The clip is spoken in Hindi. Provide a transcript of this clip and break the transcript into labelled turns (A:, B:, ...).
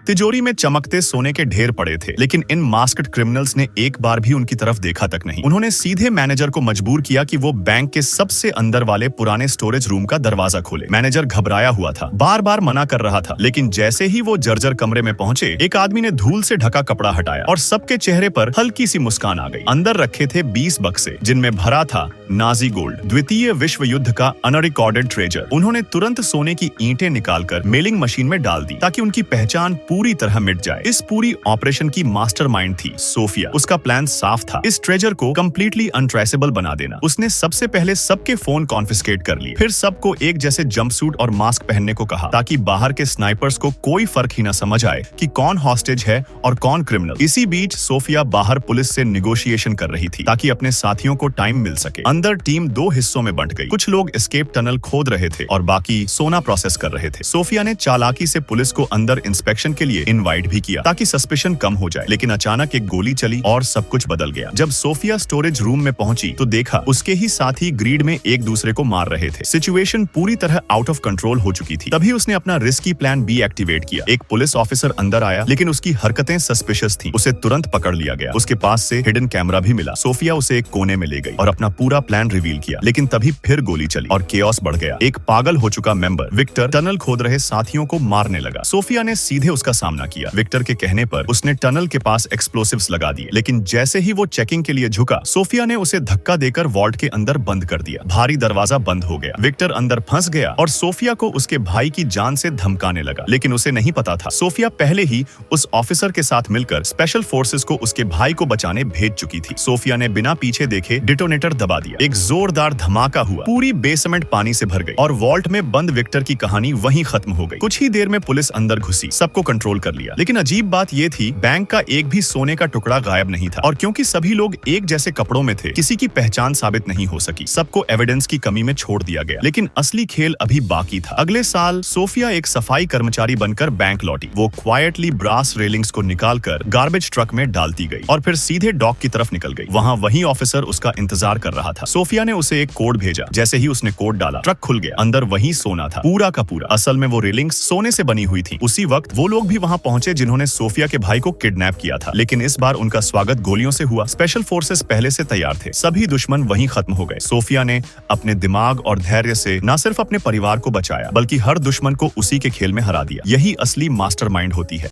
A: तिजोरी में चमकते सोने के ढेर पड़े थे, लेकिन इन मास्क्ड क्रिमिनल्स ने एक बार भी उनकी तरफ देखा तक नहीं। उन्होंने सीधे मैनेजर को मजबूर किया कि वो बैंक के सबसे अंदर वाले पुराने स्टोरेज रूम का दरवाजा खोले। मैनेजर घबराया हुआ था, बार बार मना कर रहा था, लेकिन जैसे ही वो जर्जर कमरे में पहुंचे, एक आदमी ने धूल से ढका कपड़ा हटाया और सबके चेहरे पर हल्की सी मुस्कान आ गई। अंदर रखे थे 20 बक्से, जिनमें भरा था नाजी गोल्ड, द्वितीय विश्व युद्ध का अनरिकॉर्डेड ट्रेजर। उन्होंने तुरंत सोने की ईंटें निकालकर मेलिंग मशीन में डाल दी ताकि उनकी पहचान पूरी तरह मिट जाए। इस पूरी ऑपरेशन की मास्टरमाइंड थी सोफिया। उसका प्लान साफ था, इस ट्रेजर को कंप्लीटली अनट्रेसेबल बना देना। उसने सबसे पहले सबके फोन कॉन्फिस्केट कर लिए, फिर सबको एक जैसे जंपसूट और मास्क पहनने को कहा ताकि बाहर के स्नाइपर्स को कोई फर्क ही न समझ आए कि कौन हॉस्टेज है और कौन क्रिमिनल। इसी बीच सोफिया बाहर पुलिस से निगोशिएशन कर रही थी ताकि अपने साथियों को टाइम मिल सके। अंदर टीम 2 हिस्सों में बंट गई। कुछ लोग एस्केप टनल खोद रहे थे और बाकी सोना प्रोसेस कर रहे थे। सोफिया ने चालाकी से पुलिस को अंदर इंस्पेक्शन के लिए इनवाइट भी किया ताकि सस्पिशन कम हो जाए, लेकिन अचानक एक गोली चली और सब कुछ बदल गया। जब सोफिया स्टोरेज रूम में पहुंची तो देखा उसके ही साथी ग्रीड में एक दूसरे को मार रहे थे। सिचुएशन पूरी तरह आउट ऑफ कंट्रोल हो चुकी थी। तभी उसने अपना रिस्की प्लान बी एक्टिवेट किया। एक पुलिस ऑफिसर अंदर आया, लेकिन उसकी हरकतें सस्पिशियस थी। उसे तुरंत पकड़ लिया गया। उसके पास से हिडन कैमरा भी मिला। सोफिया उसे एक कोने में ले गई और अपना पूरा प्लान रिवील किया, लेकिन तभी फिर गोली चली और केओस बढ़ गया। एक पागल हो चुका मेंबर विक्टर टनल खोद रहे साथियों को मारने लगा। सोफिया ने सीधे उसका सामना किया। विक्टर के कहने पर उसने टनल के पास एक्सप्लोसिव्स लगा दिए, लेकिन जैसे ही वो चेकिंग के लिए झुका, सोफिया ने उसे धक्का देकर वॉल्ट के अंदर बंद कर दिया। भारी दरवाजा बंद हो गया। विक्टर अंदर फंस गया और सोफिया को उसके भाई की जान से धमकाने लगा, लेकिन उसे नहीं पता था सोफिया पहले ही उस ऑफिसर के साथ मिलकर स्पेशल फोर्सेस को उसके भाई को बचाने भेज चुकी थी। सोफिया ने बिना पीछे देखे डिटोनेटर दबा दिया। एक जोरदार धमाका हुआ। पूरी बेसमेंट पानी से भर गई और वॉल्ट में बंद विक्टर की कहानी वहीं खत्म हो गई। कुछ ही देर में पुलिस अंदर घुसी, सबको कंट्रोल कर लिया। लेकिन अजीब बात यह थी, बैंक का एक भी सोने का टुकड़ा गायब नहीं था और क्योंकि सभी लोग एक जैसे कपड़ों में थे, किसी की पहचान साबित नहीं हो सकी। सबको एविडेंस की कमी में छोड़ दिया गया। लेकिन असली खेल अभी बाकी था। अगले साल सोफिया एक सफाई कर्मचारी बनकर बैंक लौटी। वो क्वाइटली ब्रास रेलिंग्स को निकालकर गार्बेज ट्रक में डालती गई और फिर सीधे डॉक की तरफ निकल गई। वहाँ वही ऑफिसर उसका इंतजार कर रहा था। सोफिया ने उसे एक कोड भेजा। जैसे ही उसने कोड डाला, ट्रक खुल गया। अंदर वही सोना था, पूरा का पूरा। असल में वो रेलिंग्स सोने से बनी हुई थी। उसी वक्त वो लोग भी वहाँ पहुंचे जिन्होंने सोफिया के भाई को किडनैप किया था, लेकिन इस बार उनका स्वागत गोलियों से हुआ। स्पेशल फोर्सेस पहले से तैयार थे। सभी दुश्मन वहीं खत्म हो गए। सोफिया ने अपने दिमाग और धैर्य से न सिर्फ अपने परिवार को बचाया, बल्कि हर दुश्मन को उसी के खेल में हरा दिया। यही असली मास्टरमाइंड होती है।